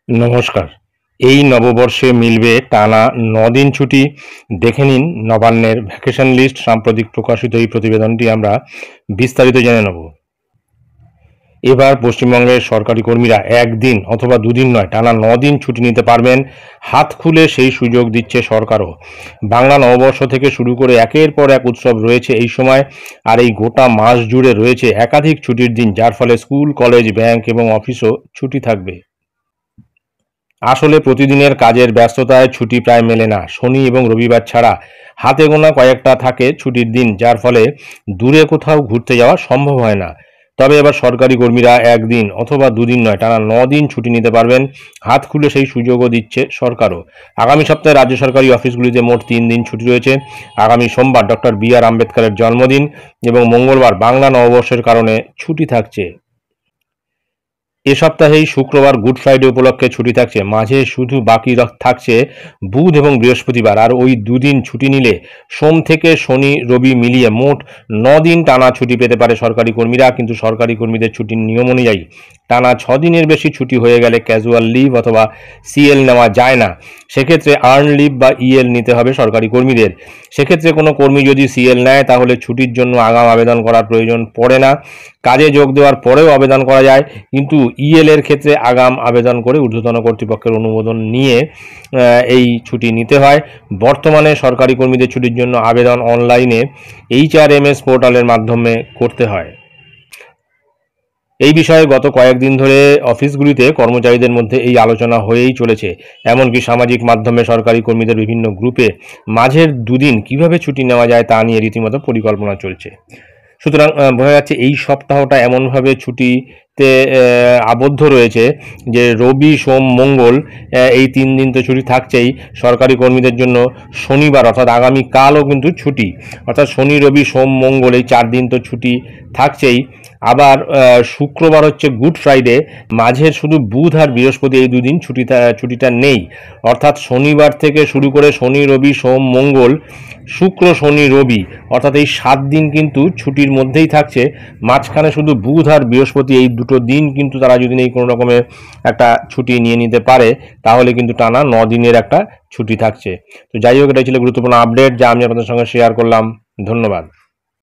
নমস্কার। এই নববর্ষে মিলবে টানা ৯ দিন ছুটি। দেখে নিন নবান্নের ভ্যাকেশন লিস্ট। সাম্প্রতিক প্রকাশিত এই প্রতিবেদনটি আমরা বিস্তারিত জেনে নেব। এবার পশ্চিমবঙ্গের সরকারি কর্মীরা একদিন অথবা দুদিন নয়, টানা ৯ দিন ছুটি নিতে পারবেন। হাত খুলে সেই সুযোগ দিচ্ছে সরকারও। বাংলা নববর্ষ থেকে শুরু করে একের পর এক উৎসব রয়েছে এই সময়, আর এই গোটা মাস জুড়ে রয়েছে একাধিক ছুটির দিন, যার ফলে স্কুল, কলেজ, ব্যাংক এবং অফিসও ছুটি থাকবে। আসলে প্রতিদিনের কাজের ব্যস্ততায় ছুটি প্রায় মেলে না। শনি এবং রবিবার ছাড়া হাতে গোনা কয়েকটা থাকে ছুটির দিন, যার ফলে দূরে কোথাও ঘুরতে যাওয়া সম্ভব হয় না। তবে এবার সরকারি কর্মীরা একদিন অথবা দুদিন নয়, টানা ৯ দিন ছুটি নিতে পারবেন। হাত খুলে সেই সুযোগও দিচ্ছে সরকারও। আগামী সপ্তাহে রাজ্য সরকারি অফিসগুলিতে মোট ৩ দিন ছুটি রয়েছে। আগামী সোমবার ডক্টর বি.আর. আম্বেদকরের জন্মদিন এবং মঙ্গলবার বাংলা নববর্ষের কারণে ছুটি থাকছে। এ সপ্তাহেই শুক্রবার গুড ফ্রাইডে উপলক্ষে ছুটি থাকছে। মাঝে শুধু বাকি থাকছে বুধ এবং বৃহস্পতিবার। আর ওই দুদিন ছুটি নিলে সোম থেকে শনি রবি মিলিয়ে মোট ৯ দিন টানা ছুটি পেতে পারে সরকারি কর্মীরা। কিন্তু সরকারি কর্মীদের ছুটির নিয়ম অনুযায়ী টানা ৬ দিনের বেশি ছুটি হয়ে গেলে ক্যাজুয়াল লিভ অথবা সিএল নেওয়া যায় না। সেক্ষেত্রে আর্ন লিভ বা ইএল নিতে হবে সরকারি কর্মীদের। সেক্ষেত্রে কোনো কর্মী যদি সিএল নেয় তাহলে ছুটির জন্য আগাম আবেদন করার প্রয়োজন পড়ে না। কাজে যোগ দেওয়ার পরেও আবেদন করা যায়, কিন্তু ইএল এর ক্ষেত্রে আগাম আবেদন করে ঊর্ধ্বতন কর্তৃপক্ষের অনুমোদন নিয়ে এই ছুটি নিতে হয়। বর্তমানে সরকারি কর্মীদের ছুটির জন্য আবেদন অনলাইনে HRMS পোর্টালের মাধ্যমে করতে হয়। এই বিষয়ে গত কয়েকদিন ধরে অফিসগুলিতে কর্মচারীদের মধ্যে এই আলোচনা হয়েই চলেছে। এমনকি সামাজিক মাধ্যমে সরকারি কর্মীদের বিভিন্ন গ্রুপে মাঝের দুদিন কিভাবে ছুটি নেওয়া যায় তা নিয়ে রীতিমতো পরিকল্পনা চলছে। সুতরাং বোঝা যাচ্ছে এই সপ্তাহটা এমনভাবে ছুটিতে আবদ্ধ রয়েছে যে রবি, সোম, মঙ্গল এই ৩ দিন তো ছুটি থাকছেই। সরকারি কর্মীদের জন্য শনিবার অর্থাৎ আগামীকালও কিন্তু ছুটি। অর্থাৎ শনি, রবি, সোম, মঙ্গল এই ৪ দিন তো ছুটি থাকছেই। আবার শুক্রবার হচ্ছে গুড ফ্রাইডে, মাঝের শুধু বুধ আর বৃহস্পতি এই দুদিন ছুটিটা নেই। অর্থাৎ শনিবার থেকে শুরু করে শনি, রবি, সোম, মঙ্গল, শুক্র, শনি, রবি অর্থাৎ এই ৭ দিন কিন্তু ছুটির মধ্যেই থাকছে। মাঝখানে শুধু বুধ আর বৃহস্পতি এই দুটো দিন কিন্তু তারা যদি এই কোনো রকমের একটা ছুটি নিয়ে নিতে পারে তাহলে কিন্তু টানা ৯ দিনের একটা ছুটি থাকছে। তো যাই হোক, এটাই ছিল গুরুত্বপূর্ণ আপডেট যা আমি আপনাদের সঙ্গে শেয়ার করলাম। ধন্যবাদ।